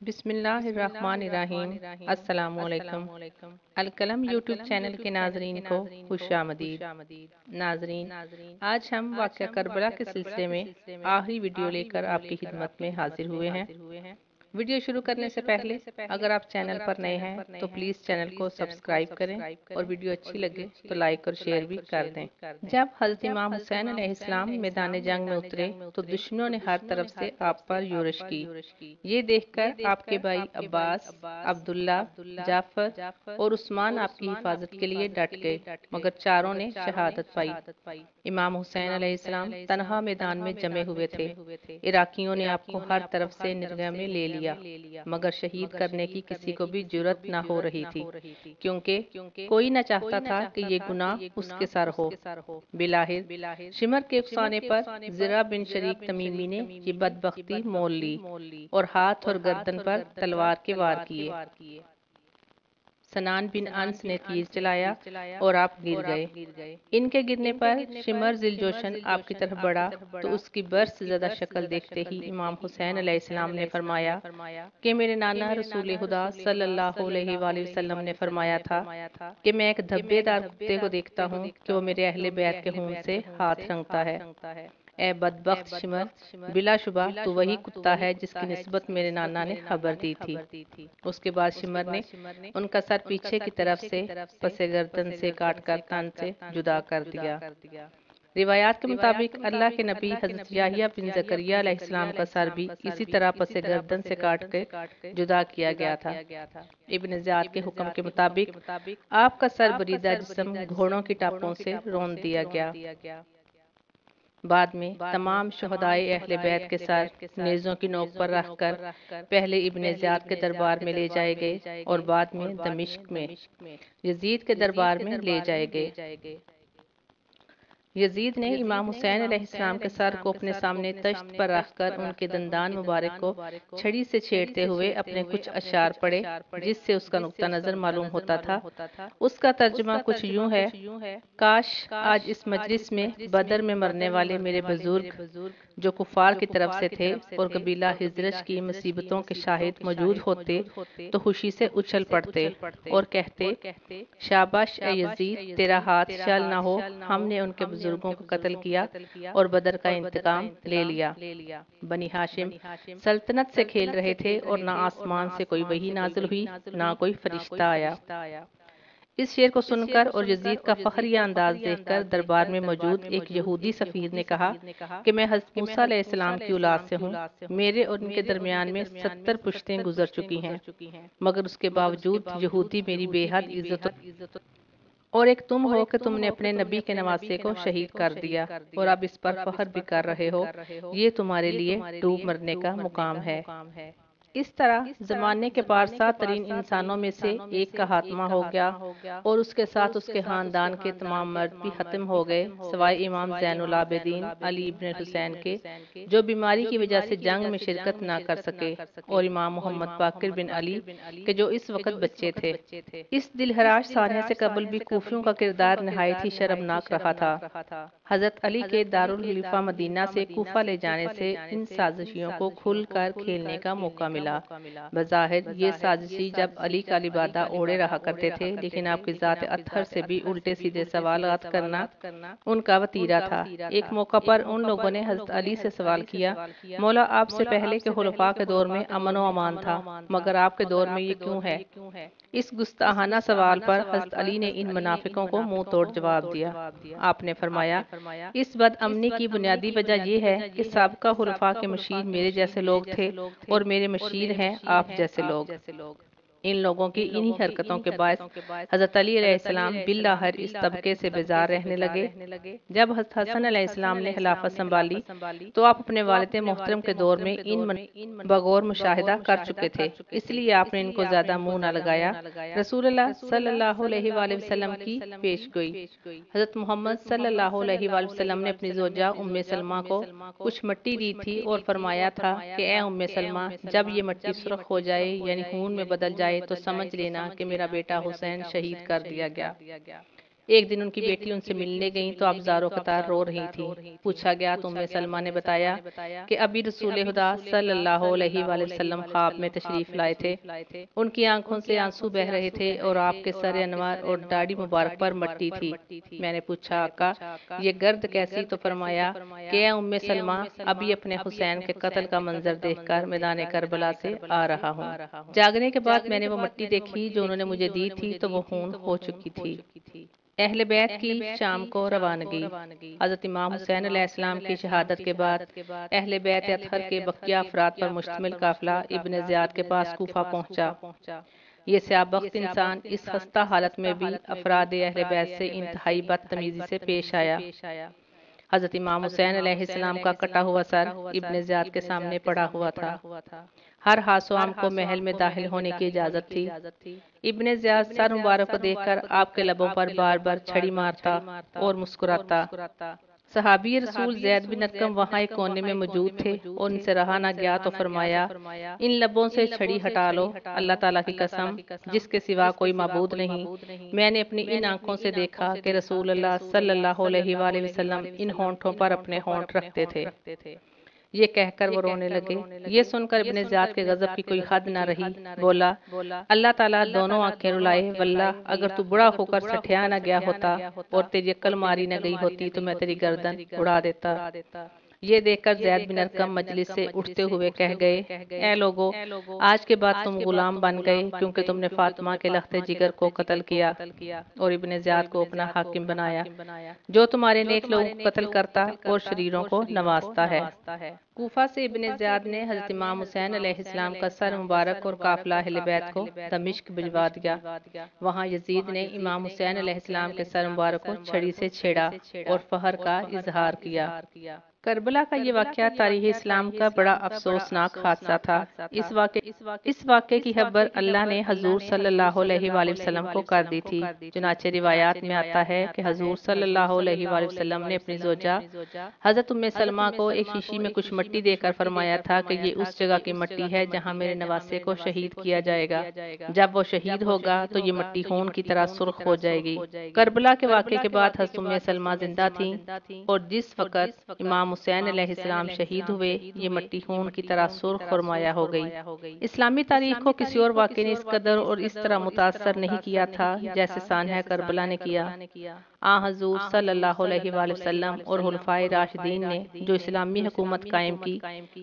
بسم اللہ الرحمن الرحیم۔ السلام علیکم۔ القلم یوٹیوب چینل کے ناظرین کو خوش آمدید۔ ناظرین، آج ہم واقعہ کربلا کے سلسلے میں آخری ویڈیو لے کر آپ کی خدمت میں حاضر ہوئے ہیں۔ ویڈیو شروع کرنے سے پہلے اگر آپ چینل پر نئے ہیں تو پلیز چینل کو سبسکرائب کریں اور ویڈیو اچھی لگے تو لائک اور شیئر بھی کر دیں۔ جب حضرت امام حسین علیہ السلام میدان جنگ میں اترے تو دشمنوں نے ہر طرف سے آپ پر یورش کی۔ یہ دیکھ کر آپ کے بھائی عباس، عبداللہ، جعفر اور عثمان آپ کی حفاظت کے لیے ڈٹ گئے، مگر چاروں نے شہادت پائی۔ امام حسین علیہ السلام تنہا میدان میں جمے ہوئے تھے۔ عراقیوں نے آپ کو ہر طرف سے نگاہ میں لے لیا، مگر شہید کرنے کی کسی کو بھی جرأت نہ ہو رہی تھی، کیونکہ کوئی نہ چاہتا تھا کہ یہ گناہ اس کے سر ہو۔ بلاخر شمر کے افسانے پر زرہ بن شریک تمیمی نے یہ بدبختی مول لی اور ہاتھ اور گردن پر تلوار کے وار کیے۔ سنان بن انس نے تیر چلایا اور آپ گر گئے۔ ان کے گرنے پر شمر ذیلجوشن آپ کی طرف بڑھا تو اس کی برس زدہ شکل دیکھتے ہی امام حسین علیہ السلام نے فرمایا کہ میرے نانا رسول خدا صلی اللہ علیہ وآلہ وسلم نے فرمایا تھا کہ میں ایک دھبے دار کتے کو دیکھتا ہوں کہ وہ میرے اہل بیت کے خون سے ہاتھ رنگتا ہے۔ اے بدبخت شمر، بلا شبہ تو وہی کتا ہے جس کی نسبت میرے نانا نے خبر دی تھی۔ اس کے بعد شمر نے ان کا سر پیچھے کی طرف سے پس گردن سے کاٹ کر تن سے جدا کر دیا۔ روایات کے مطابق اللہ کے نبی حضرت یحییٰ بن زکریا علیہ السلام کا سر بھی اسی طرح پس گردن سے کاٹ کے جدا کیا گیا تھا۔ ابن زیاد کے حکم کے مطابق آپ کا سر بریدہ جسم گھوڑوں کی ٹاپوں سے روند دیا گیا۔ بعد میں تمام شہدائے اہل بیت کے سر نیزوں کی نوک پر رکھ کر پہلے ابن زیاد کے دربار میں لے جائے گئے اور بعد میں دمشق میں یزید کے دربار میں لے جائے گئے۔ یزید نے امام حسین علیہ السلام کے سر کو اپنے سامنے تشت پر رکھ کر ان کے دندان مبارک کو چھڑی سے چھیڑتے ہوئے اپنے کچھ اشعار پڑھے، جس سے اس کا نقطہ نظر معلوم ہوتا تھا۔ اس کا ترجمہ کچھ یوں ہے: کاش آج اس مجلس میں بدر میں مرنے والے میرے بزرگ جو کفار کی طرف سے تھے اور قبیلہ خزرج کی مصیبتوں کے شاہد موجود ہوتے تو خوشی سے اچھل پڑتے اور کہتے، شاباش اے یزید، تیرا ہاتھ شل نہ ہو، ہم نے ان کے بزرگوں کو قتل کیا اور بدر کا انتقام لے لیا۔ بنی ہاشم سلطنت سے کھیل رہے تھے اور نہ آسمان سے کوئی وحی نازل ہوئی، نہ کوئی فرشتہ آیا۔ اس شعر کو سن کر اور یزید کا فخریہ انداز دیکھ کر دربار میں موجود ایک یہودی سفیر نے کہا کہ میں حضرت موسیٰ علیہ السلام کی اولاد سے ہوں، میرے اور ان کے درمیان میں 70 پشتیں گزر چکی ہیں، مگر اس کے باوجود یہودی میری بے حد عزت اور ایک تم ہو کہ تم نے اپنے نبی کے نواسے کو شہید کر دیا اور اب اس پر فخر بھی کر رہے ہو، یہ تمہارے لیے ڈوب مرنے کا مقام ہے۔ اس طرح زمانے کے پارسا ترین انسانوں میں سے ایک کا خاتمہ ہو گیا اور اس کے ساتھ اس کے خاندان کے تمام مرد بھی ختم ہو گئے، سوائے امام زین العابدین علی ابن حسین کے، جو بیماری کی وجہ سے جنگ میں شرکت نہ کر سکے، اور امام محمد باقر بن علی کے جو اس وقت بچے تھے۔ اس دلہراش سانحے سے قبل بھی کوفیوں کا کردار نہایت ہی شرمناک رہا تھا۔ حضرت علی کے دارالخلافہ مدینہ سے کوفہ لے جانے سے ان سازشیوں کو کھل کر کھیلنے کا موقع ملا۔ بظاہر یہ سازشی جب علی کا لبادہ اوڑھے رہا کرتے تھے، لیکن آپ کی ذات اطہر سے بھی الٹے سیدھے سوالات کرنا ان کا وتیرہ تھا۔ ایک موقع پر ان لوگوں نے حضرت علی سے سوال کیا، مولا آپ سے پہلے کے خلفاء کے دور میں امن و امان تھا، مگر آپ کے دور میں یہ کیوں ہے؟ اس گستاخانہ سوال پر حضرت علی نے ان منافقوں کو منہ توڑ جواب دیا۔ آپ نے فرمایا، اس بد امنی کی بنیادی وجہ یہ ہے کہ سابقہ خلفاء کے مشیر میرے جیسے لوگ تھے اور میرے مشیر ہیں آپ جیسے لوگ۔ ان لوگوں کی انہی حرکتوں کے باعث حضرت علی علیہ السلام بالآخر اس طبقے سے بیزار رہنے لگے۔ جب حضرت حسن علیہ السلام نے خلافت سنبھالی تو آپ اپنے والد محترم کے دور میں ان بغور مشاہدہ کر چکے تھے، اس لیے آپ نے ان کو زیادہ منہ نہ لگایا۔ رسول اللہ صلی اللہ علیہ وآلہ وسلم کی پیش گوئی: حضرت محمد صلی اللہ علیہ وآلہ وسلم نے اپنی زوجہ ام سلمہ کو کچھ مٹی دی تھی اور فرمایا تھا کہ اے ام سلمہ، جب یہ مٹی سرخ ہو جائے یعنی خون میں بدل جائے تو سمجھ لینا کہ میرا بیٹا حسین شہید کر دیا گیا۔ ایک دن ان کی بیٹی ان سے ملنے گئیں تو آپ زاروں قطار رو رہی تھیں۔ پوچھا گیا تو ام سلمہ نے بتایا کہ ابھی رسول خدا صلی اللہ علیہ وآلہ وسلم خواب میں تشریف لائے تھے۔ ان کی آنکھوں سے آنسو بہہ رہے تھے اور آپ کے سر انوار اور داڑھی مبارک پر مٹی تھی۔ میں نے پوچھا آقا یہ گرد کیسی؟ تو فرمایا کہ اے ام سلمہ ابھی اپنے حسین کے قتل کا منظر دیکھ کر میدان کربلا سے آ رہا ہوں۔ جاگنے کے بعد میں نے وہ مٹی دیکھی جو انہوں نے مجھے دی تھی تو وہ خون ہو چکی تھی۔ اہل بیت کی شام کو روانگی۔ حضرت امام حسین علیہ السلام کی شہادت کے بعد اہل بیت اطہر کے بقیہ افراد پر مشتمل قافلہ ابن زیاد کے پاس کوفہ پہنچا۔ یہ سیاہ بخت انسان اس خستہ حالت میں بھی افراد اہل بیت سے انتہائی بدتمیزی سے پیش آیا۔ حضرت امام حسین علیہ السلام کا کٹا ہوا سر ابن زیاد کے سامنے پڑا ہوا تھا۔ ہر ہاس و عام کو محل میں داخل ہونے کی اجازت تھی۔ ابن زیاد سر مبارک کو دیکھ کر آپ کے لبوں پر بار بار چھڑی مارتا اور مسکراتا۔ صحابی رسول زید بن ارقم وہاں ایک کونے میں موجود تھے اور ان سے رہا نہ گیا تو فرمایا ان لبوں سے چھڑی ہٹا لو، اللہ تعالیٰ کی قسم جس کے سوا کوئی معبود نہیں، میں نے اپنی ان آنکھوں سے دیکھا کہ رسول اللہ صلی اللہ علیہ وآلہ وسلم ان ہونٹوں پر اپنے ہونٹ رکھتے تھے۔ یہ کہہ کر وہ رونے لگے۔ یہ سن کر ابن زیاد کے غضب کی کوئی حد نہ رہی، بولا اللہ تعالیٰ دونوں آنکھیں رلائے، واللہ اگر تو بڑا ہو کر سٹھیا نہ گیا ہوتا اور تیری عقل ماری نہ گئی ہوتی تو میں تیری گردن اڑا دیتا۔ یہ دیکھ کر زید بن ارقم مجلس سے اٹھتے ہوئے کہہ گئے اے لوگو آج کے بعد تم غلام بن گئے کیونکہ تم نے فاطمہ کے لخت جگر کو قتل کیا اور ابن زیاد کو اپنا حاکم بنایا جو تمہارے نیک لوگوں کو قتل کرتا اور شریروں کو نوازتا ہے۔ کوفہ سے ابن زیاد نے حضرت امام حسین علیہ السلام کا سر مبارک اور قافلہ اہل بیت کو دمشق بھجوا دیا۔ وہاں یزید نے امام حسین علیہ السلام کے سر مبارک کو چھڑی سے چھیڑا اور فخر کا اظہار کیا۔ کربلا کا یہ واقعہ تاریخ اسلام کا بڑا افسوسناک حادثہ تھا۔ اس واقعے کی خبر اللہ نے حضور صلی اللہ علیہ وآلہ وسلم کو کر دی تھی۔ چنانچہ روایات میں آتا ہے کہ حضور صلی اللہ علیہ وآلہ وسلم نے اپنی زوجہ حضرت ام سلمہ کو ایک شیشی میں کچھ مٹی دے کر فرمایا تھا کہ یہ اس جگہ کی مٹی ہے جہاں میرے نواسے کو شہید کیا جائے گا، جب وہ شہید ہوگا تو یہ مٹی خون کی طرح سرخ ہو جائے گی۔ کربلا کے واقعے کے بعد حضرت ام سلمہ زندہ تھیں اور جس وقت امام حسین علیہ السلام شہید ہوئے یہ مٹی خون کی طرح سرخ اور مایہ ہو گئی۔ اسلامی تاریخ کو کسی اور واقعے نے اس قدر اور اس طرح متاثر نہیں کیا تھا جیسے سانحہ کربلا نے کیا۔ حضور صلی اللہ علیہ وآلہ وسلم اور خلفائے راشدین نے جو اسلامی حکومت قائم کی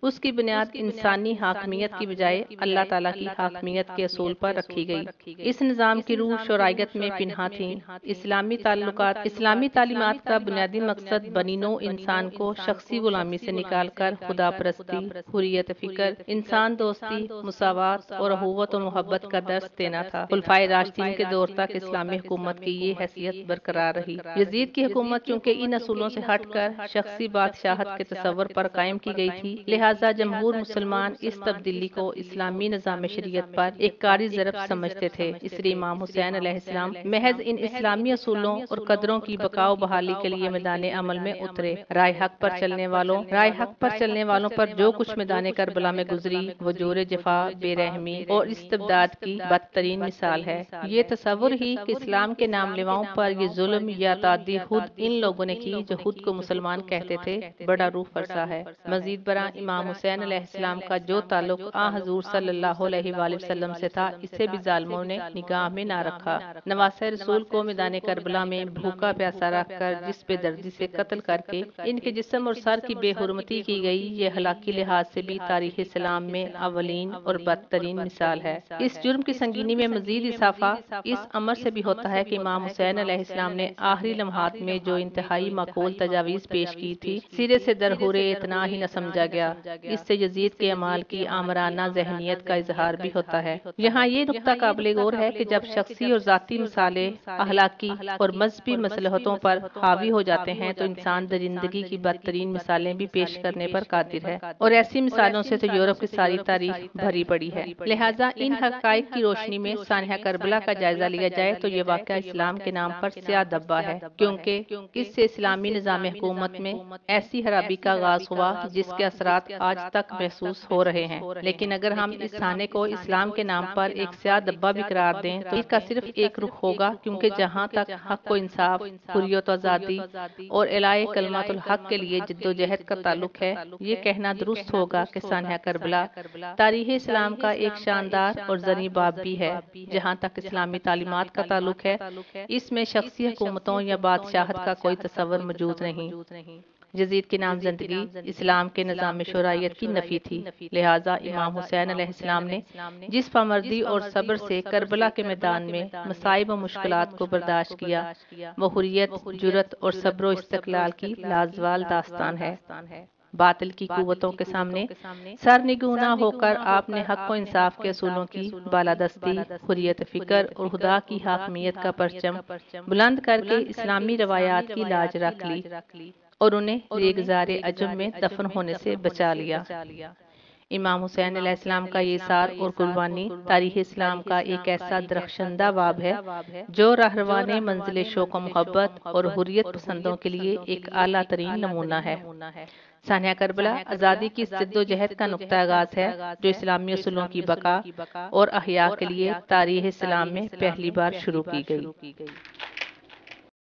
اس کی بنیاد انسانی حاکمیت کی بجائے اللہ تعالیٰ کی حاکمیت کے اصول پر رکھی گئی۔ اس نظام کی روح شرعیت میں پنہاں تھی۔ اسلامی تعلیمات کا بنیادی مقصد بنی نوع انسان کو شخصی غلامی سے نکال کر خدا پرستی، حریت فکر، انسان دوستی، مساوات اور اخوت و محبت کا درس دینا تھا۔ خلفائے راشدین کے دور تک اسلامی حکومت کی یہ حیثیت برقرار رہی۔ یزید کی حکومت چونکہ ان اصولوں سے ہٹ کر شخصی بادشاہت کے تصور پر قائم کی گئی تھی، لہٰذا جمہور مسلمان اس تبدیلی کو اسلامی نظام شریعت پر ایک کاری ضرب سمجھتے تھے۔ اس لیے امام حسین علیہ السلام محض ان اسلامی اصولوں اور قدروں کی بقا و بحالی کے لیے میدان عمل میں اترے۔ رائے حق پر چلنے والوں پر جو کچھ میدان کربلا میں گزری وہ جور جفا، بے رحمی اور استبداد کی بدترین مثال ہے۔ یہ تصور ہی کہ اسلام کے نام لیواؤں پر یہ ظلم یا تعدی خود ان لوگوں نے کی جو خود کو مسلمان کہتے تھے، بڑا روح فرسا ہے۔ مزید برآں امام حسین علیہ السلام کا جو تعلق حضور صلی اللہ علیہ وآلہ وسلم سے تھا اسے بھی ظالموں نے نگاہ میں نہ رکھا۔ نواسۂ رسول کو میدان کربلا میں بھوکا پیاسا رکھ کر جس بے دردی سے قتل کر کے ان کے جسم اور سر کی بے حرمتی کی گئی، یہ اخلاقی لحاظ سے بھی تاریخ اسلام میں اولین اور بدترین مثال ہے۔ اس جرم کی سنگینی میں مزید اضافہ اس امر سے بھی ہوتا ہے کہ امام حسین علیہ السلام نے آخری لمحات میں جو انتہائی معقول تجاویز پیش کی تھی سرے سے درہور اتنا ہی نہ سمجھا گیا۔ اس سے یزید کے اعمال کی آمرانہ ذہنیت کا اظہار بھی ہوتا ہے۔ یہاں یہ نقطہ قابل غور ہے کہ جب شخصی اور ذاتی مسائل اخلاقی اور مذہبی مصلحتوں پر حاوی ہو جاتے ہیں تو انسان درندگی کی بدترین بدترین مثالیں بھی پیش کرنے پر قادر ہے، اور ایسی مثالوں سے تو یورپ کی ساری تاریخ بھری پڑی ہے۔ لہٰذا ان حقائق کی روشنی میں سانحہ کربلا کا جائزہ لیا جائے تو یہ واقعہ اسلام کے نام پر سیاہ دھبا ہے، کیونکہ اس سے اسلامی نظام حکومت میں ایسی خرابی کا آغاز ہوا جس کے اثرات آج تک محسوس ہو رہے ہیں۔ لیکن اگر ہم اس سانحے کو اسلام کے نام پر ایک سیاہ دھبا بھی قرار دیں تو اس کا صرف ایک رخ ہوگا، کیونکہ جہاں تک حق و انصاف، حریت و آزادی اور اعلاء کلمۃ الحق کے لیے جدوجہد کا تعلق ہے، یہ کہنا درست ہوگا کہ سانحہ کربلا تاریخ اسلام کا ایک شاندار اور زرعی باب بھی ہے۔ جہاں تک اسلامی تعلیمات کا تعلق ہے، اس میں شخصی حکومتوں یا بادشاہت کا کوئی تصور موجود نہیں۔ یزید کی نامزدگی اسلام کے نظام شرعیت کی نفی تھی، لہٰذا امام حسین علیہ السلام نے جس پامردی اور صبر سے کربلا کے میدان میں مصائب و مشکلات کو برداشت کیا، وہ حریت، جرأت اور صبر و استقلال کی لازوال داستان ہے۔ باطل کی قوتوں کے سامنے سرنگونا ہو کر آپ نے حق و انصاف کے اصولوں کی بالادستی، حریت فکر اور خدا کی حاکمیت کا پرچم بلند کر کے اسلامی روایات کی لاج رکھ لی اور انہیں ریگزار عجم میں دفن ہونے سے بچا لیا۔ امام حسین علیہ السلام کا یہ اثار اور قربانی تاریخ اسلام کا ایک ایسا درخشندہ باب ہے جو راہروان منزل شوق و محبت اور حریت پسندوں کے لیے ایک اعلیٰ ترین نمونہ ہے۔ سانحہ کربلا آزادی کی جد و جہد کا نقطہ آغاز ہے جو اسلامی اصولوں کی بقا اور احیاء کے لیے تاریخ اسلام میں پہلی بار شروع کی گئی۔